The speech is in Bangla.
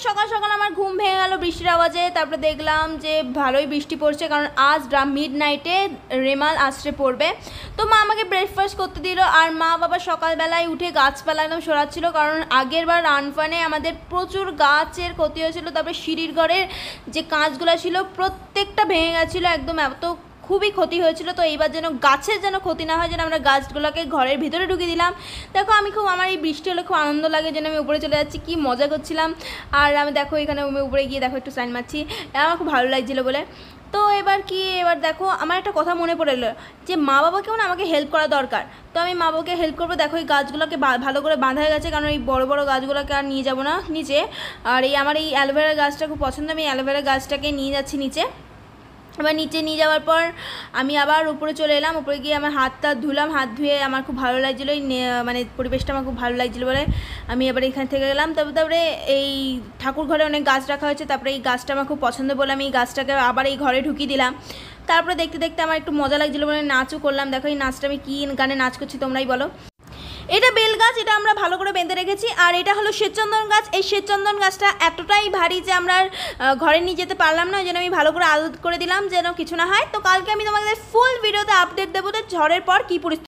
সকাল সকাল আমার ঘুম ভেঙে গেল বৃষ্টির আওয়াজে। তারপরে দেখলাম যে ভালোই বৃষ্টি পড়ছে, কারণ আজ মিড নাইটে রেমাল আসতে পড়বে। তো মা আমাকে ব্রেকফাস্ট করতে দিল, আর মা বাবা সকালবেলায় উঠে গাছপালা একদম সরাচ্ছিল, কারণ আগের বার রানফানে আমাদের প্রচুর গাছের ক্ষতি হয়েছিল। তারপরে সিঁড়ির ঘরের যে কাঁচগুলো ছিল প্রত্যেকটা ভেঙে গেছিলো, একদম এত খুবই ক্ষতি হয়েছিল। তো এইবার যেন গাছের যেন ক্ষতি না হয়, যেন আমরা গাছগুলোকে ঘরের ভিতরে ঢুকিয়ে দিলাম। দেখো আমি আমার এই বৃষ্টি হলে খুব আনন্দ লাগে, যেন আমি উপরে চলে যাচ্ছি, কি মজা করছিলাম। আর আমি দেখো এখানে উপরে গিয়ে দেখো একটু সাইন মারছি, আমার খুব ভালো লাগছিলো বলে। তো এবার দেখো আমার একটা কথা মনে পড়ে এলো যে মা বাবাকেও না আমাকে হেল্প করা দরকার। তো আমি মা বাবাকে হেল্প করবো। দেখো এই গাছগুলোকে ভালো করে বাঁধা হয়ে গেছে, কারণ এই বড় বড় গাছগুলোকে আর নিয়ে যাবো না নিচে। আর আমার এই অ্যালোভেরা গাছটা খুব পছন্দ, আমি অ্যালোভেরা গাছটাকে নিয়ে যাচ্ছি নিচে। এবার নিচে নিয়ে যাওয়ার পর আমি আবার উপরে চলে এলাম। উপরে গিয়ে আমার হাতটা ধুলাম, হাত ধুয়ে আমার খুব ভালো লাগছিলো, মানে পরিবেশটা আমার খুব ভালো লাগছিলো বলে আমি এবার এখান থেকে গেলাম। তারপরে এই ঠাকুর ঘরে অনেক গাছ রাখা হয়েছে, তারপরে এই গাছটা আমার খুব পছন্দ বলে আমি এই গাছটাকে আবার এই ঘরে ঢুকিয়ে দিলাম। তারপরে দেখতে দেখতে আমার একটু মজা লাগছিলো বলে নাচও করলাম। দেখো এই নাচটা আমি কী গানে নাচ করছি তোমরাই বলো। এটা বেল গাছ, এটা আমরা ভালো করে বেঁধে রেখেছি। আর এটা হলো শ্বেতচন্দন গাছ। এই শ্বেতচন্দন গাছটা এতটাই ভারী যে আমরা ঘরে নিয়ে যেতে পারলাম না, ওই জন্য আমি ভালো করে আদর করে দিলাম যেন কিছু না হয়। তো কালকে আমি তোমাদের ফুল ভিডিওতে আপডেট দেবো যে ঝড়ের পর কী পরিস্থিতি।